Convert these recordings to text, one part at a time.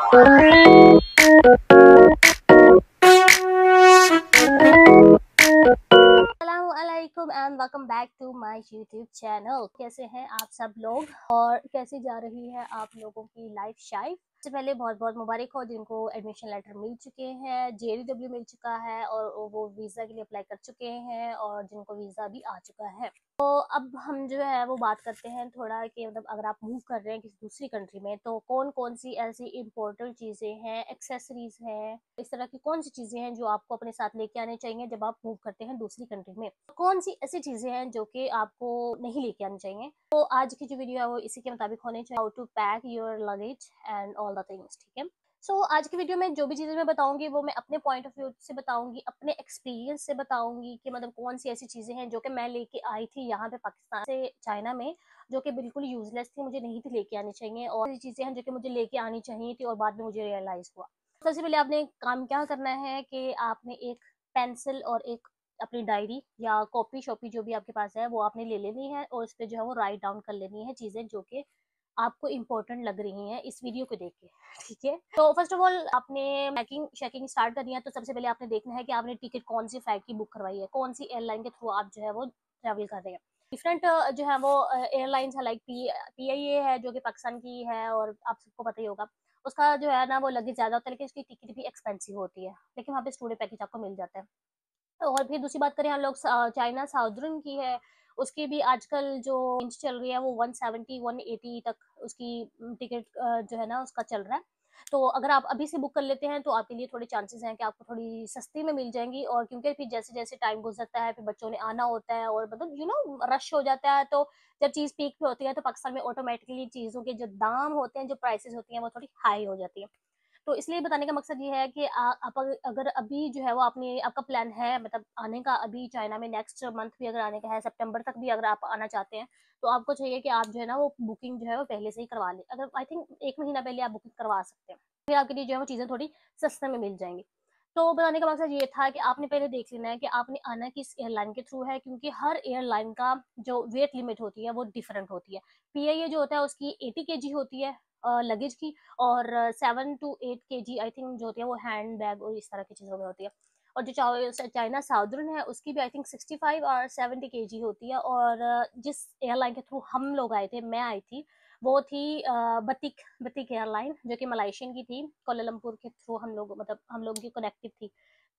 अस्सलामुअलैकुम and welcome back to my YouTube channel. कैसे हैं आप सब लोग और कैसी जा रही है आप लोगों की लाइफ शाइफ। सबसे पहले बहुत बहुत मुबारक हो जिनको एडमिशन लेटर मिल चुके हैं, जेडब्ल्यू मिल चुका है और वो वीज़ा के लिए अप्लाई कर चुके हैं और जिनको वीज़ा भी आ चुका है। तो अब हम जो है वो बात करते हैं थोड़ा कि मतलब अगर आप मूव कर रहे हैं किसी दूसरी कंट्री में तो कौन कौन सी ऐसी इम्पोर्टेंट चीज़ें हैं, एक्सेसरीज हैं, इस तरह की कौन सी चीज़ें हैं जो आपको अपने साथ लेके आने चाहिए जब आप मूव करते हैं दूसरी कंट्री में। कौन सी ऐसी चीज़ें हैं जो कि आपको नहीं लेके आनी चाहिए। तो आज की जो वीडियो है वो इसी के मुताबिक होने चाहिए, how to pack your luggage and all the things. ठीक है, सो आज की वीडियो में जो भी चीज़ें मैं बताऊंगी वो मैं अपने पॉइंट ऑफ व्यू से बताऊंगी, अपने एक्सपीरियंस से बताऊंगी कि मतलब कौन सी ऐसी चीज़ें हैं जो कि मैं लेके आई थी यहाँ पे पाकिस्तान से चाइना में, जो कि बिल्कुल यूजलेस थी, मुझे नहीं थी लेके आनी चाहिए, और ऐसी चीज़ें हैं जो कि मुझे लेके आनी चाहिए थी और बाद में मुझे रियलाइज़ हुआ। सबसे पहले आपने काम क्या करना है कि आपने एक पेंसिल और एक अपनी डायरी या कॉपी शॉपी जो भी आपके पास है वो आपने ले लेनी है और उस पर जो है वो राइट डाउन कर लेनी है चीज़ें जो कि आपको इम्पोर्टेंट लग रही हैं इस वीडियो को देख के। ठीक है, तो फर्स्ट ऑफ ऑल आपने पैकिंग शेकिंग स्टार्ट करनी है। तो सबसे पहले आपने देखना है कि आपने टिकट कौन सी फ्लाइट की बुक करवाई है, कौन सी एयरलाइन के थ्रू आप जो है वो ट्रैवल कर रहे हैं। डिफरेंट जो है वो एयरलाइंस है, लाइक PIA है जो कि पाकिस्तान की है और आप सबको पता ही होगा। उसका जो है ना वो लगेज ज़्यादा होता है लेकिन उसकी टिकट भी एक्सपेंसिव होती है, लेकिन वहाँ पे स्टूडेंट पैकेज आपको मिल जाता है। और फिर दूसरी बात करें हम लोग चाइना साउदर्न की है, उसकी भी आजकल जो रेंज चल रही है वो 170 180 तक उसकी टिकट जो है ना उसका चल रहा है। तो अगर आप अभी से बुक कर लेते हैं तो आपके लिए थोड़े चांसेस हैं कि आपको थोड़ी सस्ती में मिल जाएंगी। और क्योंकि फिर जैसे जैसे टाइम गुजरता है फिर बच्चों ने आना होता है और मतलब रश हो जाता है, तो जब चीज़ पीक पे होती है तो पाकिस्तान में ऑटोमेटिकली चीज़ों के जो दाम होते हैं, जो प्राइसेस होती हैं वो थोड़ी हाई हो जाती है। तो इसलिए बताने का मकसद ये है कि आप अगर अभी जो है वो आपने आपका प्लान है मतलब आने का अभी चाइना में नेक्स्ट मंथ भी अगर आने का है, सितंबर तक भी अगर आप आना चाहते हैं तो आपको चाहिए कि आप जो है ना वो बुकिंग जो है वो पहले से ही करवा लें। अगर आई थिंक 1 महीना पहले आप बुकिंग करवा सकते हैं, फिर आपके लिए जो है वो चीज़ें थोड़ी सस्ते में मिल जाएंगी। तो बताने का मकसद ये था कि आपने पहले देख लेना है कि आपने आना किस एयरलाइन के थ्रू है, क्योंकि हर एयरलाइन का जो वेट लिमिट होती है वो डिफरेंट होती है। PIA जो होता है उसकी 80 kg होती है लगेज की, और 7 to 8 kg आई थिंक जो होती है वो हैंड बैग और इस तरह की चीज़ों में होती है। और जो चाइना साउदर्न है उसकी भी आई थिंक 65 और 70 kg होती है। और जिस एयरलाइन के थ्रू हम लोग आए थे, मैं आई थी, वो थी बतिक बतिक एयरलाइन जो कि मलेशियन की थी। कोलालमपुर के थ्रू हम लोग मतलब हम लोग की कनेक्टिव थी।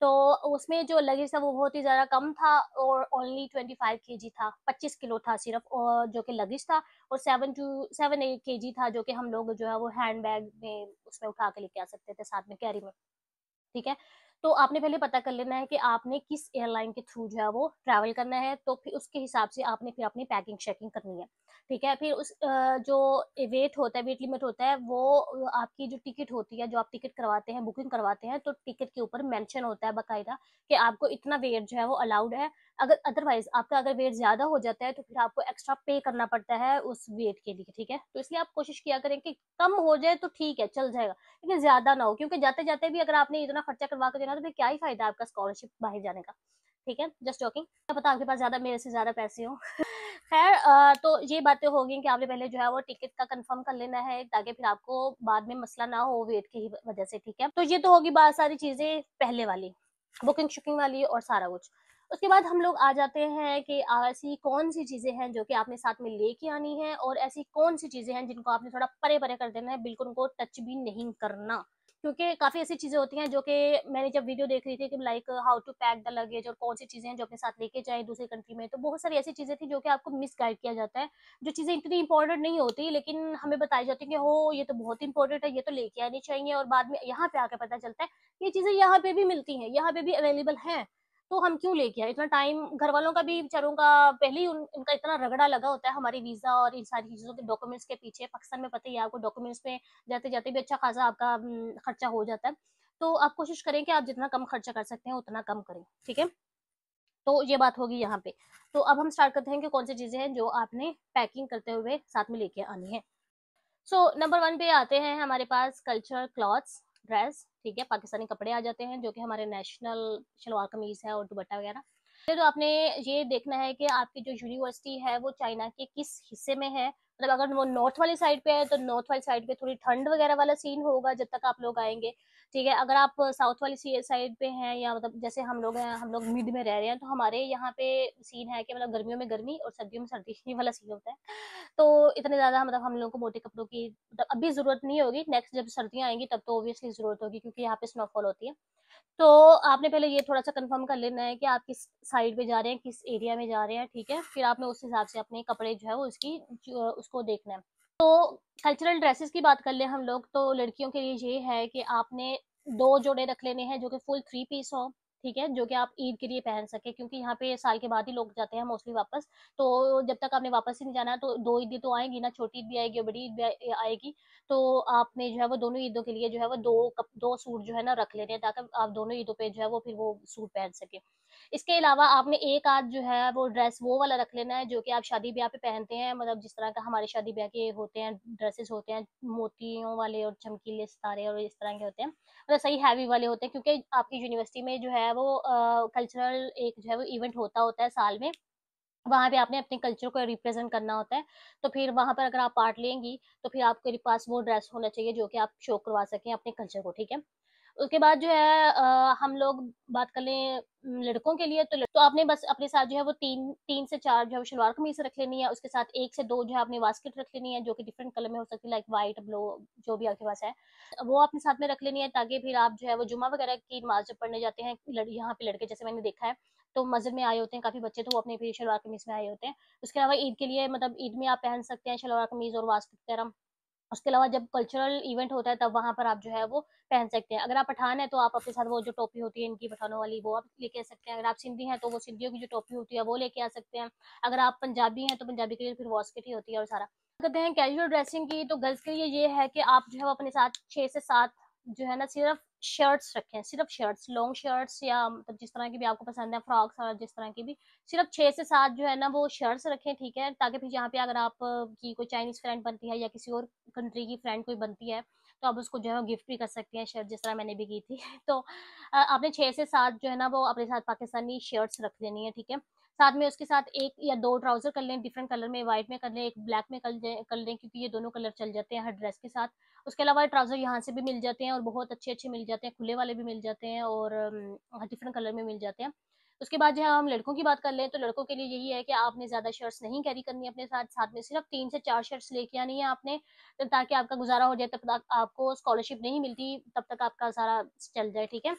तो उसमें जो लगेज था वो बहुत ही ज़्यादा कम था और ओनली 25 kg था, 25 किलो था सिर्फ, और जो कि लगेज था। और 7 to 8 kg था जो कि हम लोग जो है वो हैंड बैग में उसमें उठा के लेके आ सकते थे साथ में कैरी में। ठीक है, तो आपने पहले पता कर लेना है कि आपने किस एयरलाइन के थ्रू जो है वो ट्रैवल करना है, तो फिर उसके हिसाब से आपने फिर अपनी पैकिंग शेकिंग करनी है। ठीक है, फिर उस जो वेट होता है, वेट लिमिट होता है, वो आपकी जो टिकट होती है, जो आप टिकट करवाते हैं, बुकिंग करवाते हैं, तो टिकट के ऊपर मेंशन होता है बाकायदा कि आपको इतना वेट जो है वो अलाउड है। अगर अदरवाइज आपका अगर वेट ज्यादा हो जाता है तो फिर आपको एक्स्ट्रा पे करना पड़ता है उस वेट के लिए। ठीक है, तो इसलिए आप कोशिश किया करें कि कम हो जाए तो ठीक है, चल जाएगा, लेकिन ज्यादा ना हो, क्योंकि जाते जाते भी अगर आपने इतना खर्चा करवा के देना तो फिर क्या ही फायदा आपका स्कॉलरशिप बाहर जाने का। ठीक है, जस्ट जॉकिंग, क्या पता आपके पास ज्यादा मेरे से ज्यादा पैसे हो। खैर तो ये बातें होगी कि आपने पहले जो है वो टिकट का कंफर्म कर लेना है ताकि फिर आपको बाद में मसला ना हो वेट की वजह से। ठीक है, तो ये तो होगी बात सारी चीजें पहले वाली, बुकिंग शुकिंग वाली और सारा कुछ। उसके बाद हम लोग आ जाते हैं कि ऐसी कौन सी चीजें हैं जो कि आपने साथ में लेके आनी है और ऐसी कौन सी चीजें हैं जिनको आपने थोड़ा परे परे कर देना है, बिल्कुल उनको टच भी नहीं करना। क्योंकि काफ़ी ऐसी चीज़ें होती हैं जो कि मैंने जब वीडियो देख रही थी कि like how to pack the luggage और कौन सी चीज़ें हैं जो अपने साथ लेके जाएँ दूसरी कंट्री में, तो बहुत सारी ऐसी चीज़ें थी जो कि आपको मिस गाइड किया जाता है। जो चीज़ें इतनी इंपॉर्टेंट नहीं होती लेकिन हमें बताई जाती है कि हो ये तो बहुत इंपॉर्टेंट है, ये तो लेके आनी चाहिए, और बाद में यहाँ पे आके पता चलता है ये चीज़ें यहाँ पे भी मिलती हैं, यहाँ पे भी अवेलेबल हैं, तो हम क्यों लेके आए। इतना टाइम घर वालों का भी बेचारों का पहले ही इनका इतना रगड़ा लगा होता है हमारी वीज़ा और इन सारी चीज़ों के डॉक्यूमेंट्स के पीछे। पाकिस्तान में पता ही है आपको, डॉक्यूमेंट्स में जाते जाते भी अच्छा खासा आपका खर्चा हो जाता है। तो आप कोशिश करें कि आप जितना कम खर्चा कर सकते हैं उतना कम करें। ठीक है, तो ये बात होगी यहाँ पे। तो अब हम स्टार्ट करते हैं कि कौन सी चीजें हैं जो आपने पैकिंग करते हुए साथ में लेके आनी है। सो नंबर 1 पे आते हैं हमारे पास कल्चर क्लॉथ्स, ड्रेस। ठीक है, पाकिस्तानी कपड़े आ जाते हैं जो कि हमारे नेशनल शलवार कमीज है और दुपट्टा वगैरह। तो आपने ये देखना है कि आपकी जो यूनिवर्सिटी है वो चाइना के किस हिस्से में है, मतलब अगर वो नॉर्थ वाली साइड पे है तो नॉर्थ वाली साइड पे थोड़ी ठंड वगैरह वाला सीन होगा जब तक आप लोग आएंगे, ठीक है। अगर आप साउथ वाली साइड पे हैं, या मतलब जैसे हम लोग हैं, हम लोग मिड में रह रहे हैं, तो हमारे यहाँ पे सीन है कि मतलब गर्मियों में गर्मी और सर्दियों में सर्दी वाला सीन होता है। तो इतने ज्यादा मतलब हम लोग को मोटे कपड़ों की मतलब अभी जरूरत नहीं होगी, नेक्स्ट जब सर्दियां आएंगी तब तो ऑब्वियसली जरूरत होगी, क्योंकि यहाँ पे स्नोफॉल होती है। तो आपने पहले ये थोड़ा सा कंफर्म कर लेना है कि आप किस साइड पे जा रहे हैं, किस एरिया में जा रहे हैं, ठीक है। फिर आपने उस हिसाब से अपने कपड़े जो है वो उसको देखना है। तो कल्चरल ड्रेसेस की बात कर ले हम लोग, तो लड़कियों के लिए ये है कि आपने 2 जोड़े रख लेने हैं जो कि फुल 3 पीस हो, ठीक है, जो कि आप ईद के लिए पहन सके, क्योंकि यहाँ पे साल के बाद ही लोग जाते हैं मोस्टली वापस। तो जब तक आपने वापस ही नहीं जाना, तो 2 ईदें तो आएंगी ना, छोटी ईद भी आएगी और बड़ी ईद भी आएगी। तो आपने जो है वो दोनों ईदों के लिए जो है वो 2 सूट जो है ना रख लेने हैं, ताकि आप दोनों ईदों पे जो है वो फिर वो सूट पहन सके। इसके अलावा आपने एक आध जो है वो ड्रेस वो वाला रख लेना है जो कि आप शादी ब्याह पे पहनते हैं, मतलब जिस तरह का हमारे शादी ब्याह के होते हैं ड्रेसेस होते हैं, मोतियों वाले और चमकीले सितारे और इस तरह के होते हैं, मतलब सही हैवी वाले होते हैं, क्योंकि आपकी यूनिवर्सिटी में जो है वो कल्चरल एक जो है वो इवेंट होता है साल में। वहाँ पे आपने अपने कल्चर को रिप्रेजेंट करना होता है। तो फिर वहाँ पर अगर आप पार्ट लेंगी, तो फिर आपके पास वो ड्रेस होना चाहिए जो कि आप शो करवा सकें अपने कल्चर को, ठीक है। उसके बाद जो है हम लोग बात कर लें लड़कों के लिए, तो आपने बस अपने साथ जो है वो 3 से 4 जो है वो शलवार कमीज रख लेनी है। उसके साथ 1 से 2 जो है अपनी वास्केट रख लेनी है, जो कि डिफरेंट कलर में हो सकती है, लाइक व्हाइट, ब्लू, जो भी आपके पास है वो अपने साथ में रख लेनी है, ताकि फिर आप जो है वो जुम्मा वगैरह की नमाज जब पढ़ने जाते हैं, यहाँ पे लड़के जैसे मैंने देखा है, तो मस्जिद में आए होते हैं काफी बच्चे, तो वो अपने फिर शलवार कमीज में आए होते हैं। उसके अलावा ईद के लिए मतलब ईद में आप पहन सकते हैं शलवार कमीज और वास्केट वगैरह। उसके अलावा जब कल्चरल इवेंट होता है तब वहाँ पर आप जो है वो पहन सकते हैं। अगर आप पठान हैं तो आप अपने साथ वो जो टोपी होती है इनकी पठानों वाली, वो आप लेके आ सकते हैं। अगर आप सिंधी हैं तो वो सिंधियों की जो टोपी होती है वो लेके आ सकते हैं। अगर आप पंजाबी हैं तो पंजाबी के लिए फिर वॉस्केट ही होती है और सारा। कहते हैं कैजुअल ड्रेसिंग की, तो गर्ल्स के लिए ये है कि आप जो है वो अपने साथ 6 से 7 जो है ना सिर्फ शर्ट्स रखें, सिर्फ शर्ट्स, लॉन्ग शर्ट्स या मतलब जिस तरह की भी आपको पसंद है, फ्रॉक्स और जिस तरह की भी, सिर्फ 6 से 7 जो है ना वो शर्ट्स रखें, ठीक है। ताकि फिर यहाँ पे अगर आप की कोई चाइनीज फ्रेंड बनती है या किसी और कंट्री की फ्रेंड कोई बनती है, तो आप उसको जो है गिफ्ट भी कर सकती हैं शर्ट, जिस तरह मैंने भी की थी। तो आपने 6 से 7 जो है ना वो अपने साथ पाकिस्तानी शर्ट्स रख लेनी है, ठीक है। साथ में उसके साथ 1 या 2 ट्राउजर कर लें, डिफरेंट कलर में, व्हाइट में कर लें, एक ब्लैक में कर लें, क्योंकि ये दोनों कलर चल जाते हैं हर ड्रेस के साथ। उसके अलावा ट्राउजर यहाँ से भी मिल जाते हैं और बहुत अच्छे अच्छे मिल जाते हैं, खुले वाले भी मिल जाते हैं और डिफरेंट कलर में मिल जाते हैं। उसके बाद जो है हम लड़कों की बात कर लें, तो लड़कों के लिए यही है कि आपने ज़्यादा शर्ट्स नहीं कैरी करनी अपने साथ, साथ में सिर्फ 3 से 4 शर्ट्स लेके आनी है आपने, तो ताकि आपका गुजारा हो जाए, तब तक आपको स्कॉलरशिप नहीं मिलती, तब तक आपका सारा चल जाए, ठीक है।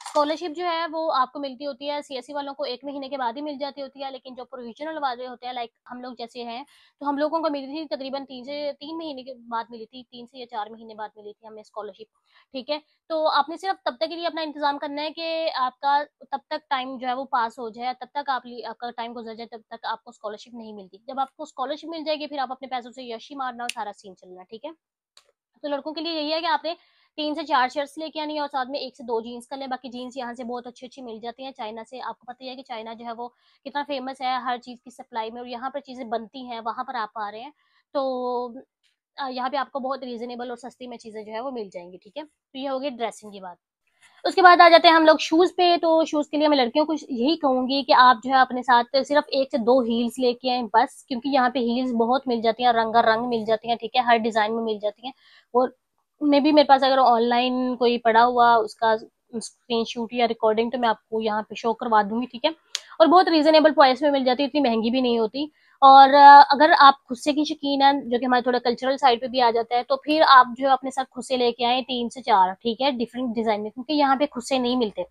स्कॉलरशिप जो है वो आपको मिलती होती है, सीएससी वालों को 1 महीने के बाद ही मिल जाती होती है, लेकिन जो प्रोविजनल वाले होते हैं लाइक हम लोग जैसे हैं, तो हम लोगों को मिली थी तकरीबन 3 महीने के बाद मिली थी, 3 से या 4 महीने बाद मिली थी हमें स्कॉलरशिप, ठीक है। तो आपने सिर्फ तब तक के लिए अपना इंतजाम करना है कि आपका तब तक टाइम जो है वो पास हो जाए, तब तक आपका टाइम गुजर जाए, तब तक आपको स्कॉलरशिप नहीं मिलती। जब आपको स्कॉलरशिप मिल जाएगी फिर आप अपने पैसों से यशी मारना और सारा सीन चलना, ठीक है। तो लड़कों के लिए यही है कि आपने 3 से 4 शर्ट्स लेके आनी है और साथ में 1 से 2 जीन्स कर लें। बाकी जीन्स यहाँ से बहुत अच्छी अच्छी मिल जाती हैं चाइना से, आपको पता ही है कि चाइना जो है वो कितना फेमस है हर चीज़ की सप्लाई में, और यहाँ पर चीज़ें बनती हैं, वहाँ पर आप आ रहे हैं, तो यहाँ पे आपको बहुत रीजनेबल और सस्ती में चीज़ें जो है वो मिल जाएंगी, ठीक है। तो ये हो गई ड्रेसिंग की बात। उसके बाद आ जाते हैं हम लोग शूज पे, तो शूज के लिए मैं लड़कियों को यही कहूंगी कि आप जो है अपने साथ सिर्फ 1 से 2 हील्स लेके आए बस, क्योंकि यहाँ पे हील्स बहुत मिल जाती हैं, रंग मिल जाती हैं, ठीक है, हर डिजाइन में मिल जाती हैं। और मे भी मेरे पास अगर ऑनलाइन कोई पड़ा हुआ उसका स्क्रीन शूट या रिकॉर्डिंग, तो मैं आपको यहाँ पे शो करवा दूंगी, ठीक है। और बहुत रीजनेबल प्राइस में मिल जाती है, इतनी महंगी भी नहीं होती। और अगर आप खुद से की शौकीन है, जो कि हमारे थोड़ा कल्चरल साइड पे भी आ जाता है, तो फिर आप जो है अपने साथ खुद से लेके आए 3 से 4, ठीक है, डिफरेंट डिजाइन में, क्योंकि यहाँ पे खुद से नहीं मिलते।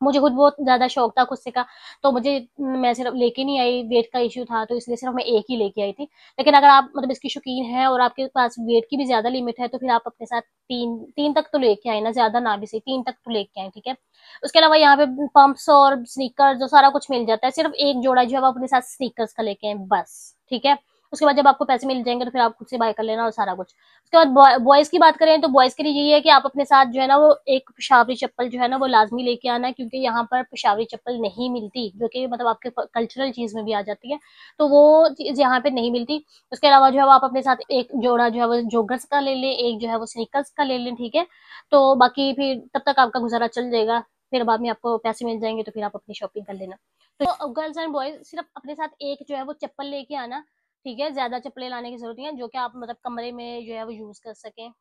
मुझे खुद बहुत ज्यादा शौक था खुद से का, तो मुझे मैं सिर्फ लेके नहीं आई, वेट का इश्यू था, तो इसलिए सिर्फ मैं एक ही लेके आई थी। लेकिन अगर आप मतलब इसकी शौकीन है और आपके पास वेट की भी ज्यादा लिमिट है, तो फिर आप अपने साथ तीन तीन तक तो लेके आए ना, ज्यादा ना भी सही, 3 तक तो लेके आए, ठीक है। उसके अलावा यहाँ पे पंप्स और स्नीकर जो सारा कुछ मिल जाता है, सिर्फ एक जोड़ा जो है वो अपने साथ स्नीकर्स का लेके आए बस, ठीक है। उसके बाद जब आपको पैसे मिल जाएंगे तो फिर आप खुद से बाय कर लेना और सारा कुछ। उसके बाद बॉयज की बात करें, तो बॉयज के लिए यही है कि आप अपने साथ जो है ना वो एक पेशावरी चप्पल जो है ना वो लाजमी लेके आना है, क्योंकि यहाँ पर पेशावरी चप्पल नहीं मिलती, जो कि मतलब आपके कल्चरल चीज में भी आ जाती है, तो वो चीज यहाँ पे नहीं मिलती। उसके अलावा जो है वो आप अपने साथ एक जोड़ा जो है वो जॉगर्स का ले लें, एक जो है वो स्नीकर्स का ले लें, ठीक है। तो बाकी फिर तब तक आपका गुजारा चल जाएगा, फिर बाद में आपको पैसे मिल जाएंगे तो फिर आप अपनी शॉपिंग कर लेना। तो गर्ल्स एंड बॉयज सिर्फ अपने साथ एक जो है वो चप्पल लेके आना, ठीक है, ज़्यादा चप्पलें लाने की ज़रूरत नहीं है, जो कि आप मतलब कमरे में जो है वो यूज़ कर सकें।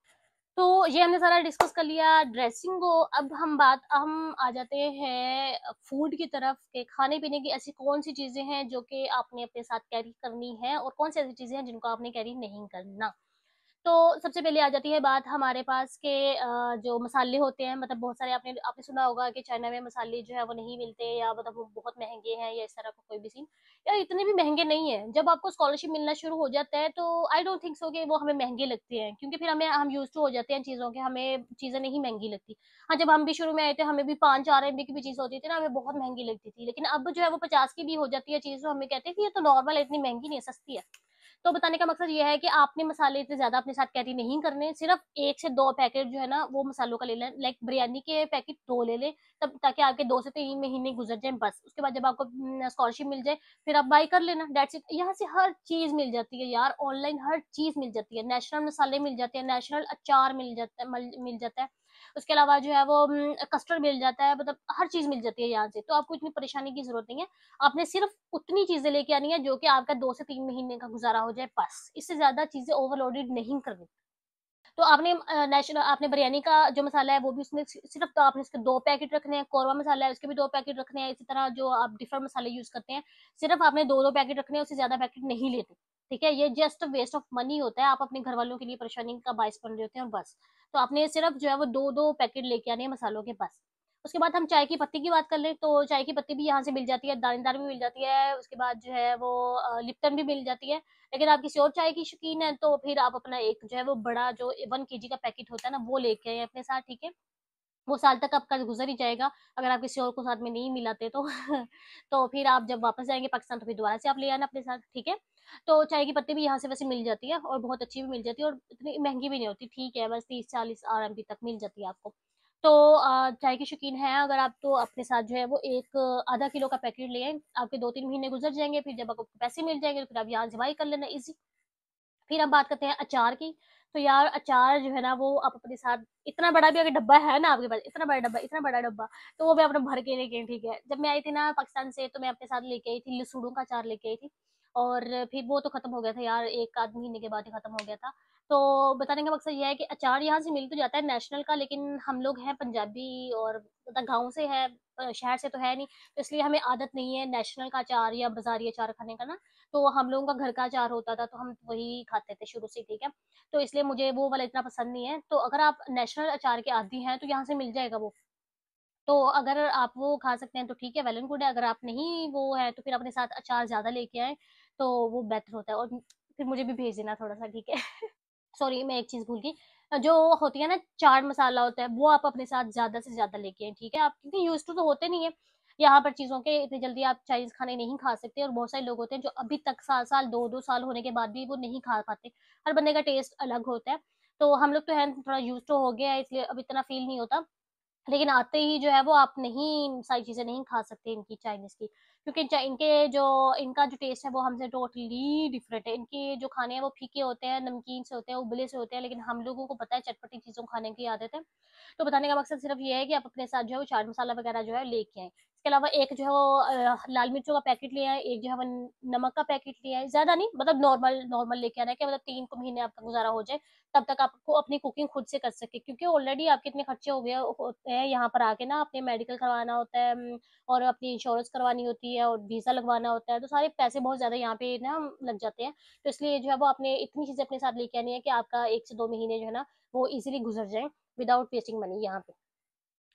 तो ये हमने सारा डिस्कस कर लिया ड्रेसिंग को। अब हम आ जाते हैं फूड की तरफ के खाने-पीने की ऐसी कौन-सी चीज़ें हैं जो कि आपने अपने साथ कैरी करनी है और कौन-सी ऐसी चीज़ें हैं जिनको आपने कैरी नहीं करना। तो सबसे पहले आ जाती है बात हमारे पास के जो मसाले होते हैं, मतलब बहुत सारे आपने आपने सुना होगा कि चाइना में मसाले जो है वो नहीं मिलते, या मतलब वो बहुत महँगे हैं, या इस तरह का कोई भी सीन। यार इतने भी महँगे नहीं हैं। जब आपको स्कॉलरशिप मिलना शुरू हो जाता है तो आई डोंट थिंक सो कि वो हमें महँगे लगते हैं, क्योंकि फिर हम यूज़्ड टू हो जाते हैं चीज़ों के, हमें चीज़ें नहीं महँगी लगती। हाँ, जब हम भी शुरू में आए थे हमें भी 5-4 एमबी की भी चीज़ होती थी ना, हमें बहुत महँगी लगती थी। लेकिन अब जो है वो 50 की भी हो जाती है चीज़, तो हमें कहते हैं कि ये तो नॉर्मल है, इतनी महँगी नहीं है, सस्ती है। तो बताने का मकसद ये है कि आपने मसाले इतने ज़्यादा अपने साथ कैरी नहीं करने, सिर्फ़ 1 से 2 पैकेट जो है ना वो मसालों का ले लें, लाइक बिरयानी के पैकेट 2 ले लें, तब ताकि आपके 2 से 3 महीने गुज़र जाएँ बस। उसके बाद जब आपको स्कॉलरशिप मिल जाए, फिर आप बाय कर लेना, दैट्स इट। यहाँ से हर चीज़ मिल जाती है यार, ऑनलाइन हर चीज़ मिल जाती है, नेचुरल मसाले मिल जाते हैं, नेचुरल अचार मिल जाता है। उसके अलावा जो है वो कस्टर्ड मिल जाता है, मतलब हर चीज़ मिल जाती है यहाँ से, तो आपको इतनी परेशानी की ज़रूरत नहीं है। आपने सिर्फ़ उतनी चीज़ें लेके आनी है जो कि आपका 2 से 3 महीने का गुज़ारा हो जाए बस, इससे ज़्यादा चीज़ें ओवरलोडेड नहीं करनी। तो आपने बिरयानी का जो मसाला है वो भी उसमें सिर्फ़ तो आपने उसके 2 पैकेट रखने हैं, कौरमा मसाला है उसके भी 2 पैकेट रखने हैं, इसी तरह जो आप डिफरेंट मसाले यूज़ करते हैं, सिर्फ़ आपने 2-2 पैकेट रखने हैं, उससे ज़्यादा पैकेट नहीं लेने, ठीक है? ये जस्ट वेस्ट ऑफ मनी होता है, आप अपने घरवालों के लिए परेशानी का बायस बन रहे होते हैं और बस। तो आपने सिर्फ़ जो है वो 2-2 पैकेट लेके आने हैं मसालों के बस। उसके बाद हम चाय की पत्ती की बात कर लें, तो चाय की पत्ती भी यहाँ से मिल जाती है, दानेदार भी मिल जाती है, उसके बाद जो है वो लिप्टन भी मिल जाती है। लेकिन आप किसी और चाय की शौकीन हैं, तो फिर आप अपना एक जो है वो बड़ा जो 1 केजी का पैकेट होता है ना, वो लेके आएँ अपने साथ, ठीक है? वो साल तक आपका गुज़र ही जाएगा, अगर आप किसी और को साथ में नहीं मिलाते तो। तो फिर आप जब वापस जाएँगे पाकिस्तान, तो फिर दोबारा से आप ले आना अपने साथ, ठीक है? तो चाय की पत्ती भी यहाँ से वैसे मिल जाती है और बहुत अच्छी भी मिल जाती है और इतनी महँगी भी नहीं होती, ठीक है, बस 30-40 आरएमपी तक मिल जाती है आपको। तो चाय के शौकीन हैं अगर आप, तो अपने साथ जो है वो एक आधा किलो का पैकेट ले आएँ, आपके 2-3 महीने गुज़र जाएँगे, फिर जब आपको पैसे मिल जाएँगे, तो फिर आप यहाँ से बाय कर लेना ईज़ी। फिर हम बात करते हैं अचार की, तो यार अचार जो है ना वो आप अपने साथ इतना बड़ा भी अगर डब्बा है ना आपके पास, इतना बड़ा डब्बा, तो वो भी आपने भर के लेके ठीक है। जब मैं आई थी ना पाकिस्तान से, तो मैं अपने साथ लेके आई थी लसूड़ों का अचार लेके आई थी, और फिर वो तो खत्म हो गया था यार, 1 आध महीने के बाद ही खत्म हो गया था। तो बताने का मकसद ये है कि अचार यहाँ से मिल तो जाता है नेशनल का, लेकिन हम लोग हैं पंजाबी और मतलब गाँव से हैं, शहर से तो है नहीं, तो इसलिए हमें आदत नहीं है नेशनल का अचार या बाज़ारी अचार खाने का ना। तो हम लोगों का घर का अचार होता था, तो हम वही खाते थे शुरू से, ठीक है? तो इसलिए मुझे वो वाला इतना पसंद नहीं है। तो अगर आप नेशनल अचार के आदी हैं, तो यहाँ से मिल जाएगा वो। तो अगर आप वो खा सकते हैं तो ठीक है, वेल एंड गुड है, अगर आप नहीं वो है तो फिर अपने साथ अचार ज़्यादा लेके आएँ, तो वो बेहतर होता है, और फिर मुझे भी भेज देना थोड़ा-सा, ठीक है? सॉरी, मैं एक चीज़ भूल गई। जो होती है ना चाट मसाला होता है, वो आप अपने साथ ज़्यादा से ज़्यादा लेके आएँ, ठीक है? आप क्योंकि यूज़्ड टू तो होते नहीं है, यहाँ पर चीज़ों के, इतनी जल्दी आप चाइनीज़ खाने नहीं खा सकते, और बहुत सारे लोग होते हैं जो अभी तक साल-साल, 2-2 साल होने के बाद भी वो नहीं खा पाते। हर बंदे का टेस्ट अलग होता है। तो हम लोग तो हैं थोड़ा यूज़्ड टू हो गया है, इसलिए अब इतना फ़ील नहीं होता। लेकिन आते ही जो है वो आप नहीं सारी चीज़ें नहीं खा सकते इनकी चाइनीज़ की, क्योंकि च इनके जो इनका जो टेस्ट है वो हमसे टोटली डिफरेंट है। इनके जो खाने हैं वो फीके होते हैं, नमकीन से होते हैं, उबले से होते हैं, लेकिन हम लोगों को पता है चटपटी चीज़ों खाने की आदत है। तो बताने का मकसद सिर्फ़ ये है कि आप अपने साथ जो है वो चाट मसाला वगैरह जो है लेके आएँ। इसके अलावा एक जो है वो लाल मिर्चों का पैकेट ले आएँ, एक जो है वो नमक का पैकेट ले आएँ, ज़्यादा नहीं, मतलब नॉर्मल नॉर्मल लेके आना है कि मतलब 3 महीने आपका गुज़ारा हो जाए, तब तक आपको अपनी कुकिंग खुद से कर सकें, क्योंकि ऑलरेडी आपके इतने खर्चे हो गए होते हैं यहाँ पर आके ना, अपने मेडिकल करवाना होता है, और अपनी इंश्योरेंस करवानी होती है और वीज़ा लगवाना होता है, तो सारे पैसे बहुत ज़्यादा यहाँ पे ना लग जाते हैं। तो इसलिए जो है वो आपने इतनी चीज़ें अपने साथ लेके आनी है कि आपका 1 से 2 महीने जो है ना वो ईज़िली गुज़र जाएँ विदाउट वेस्टिंग मनी यहाँ पे।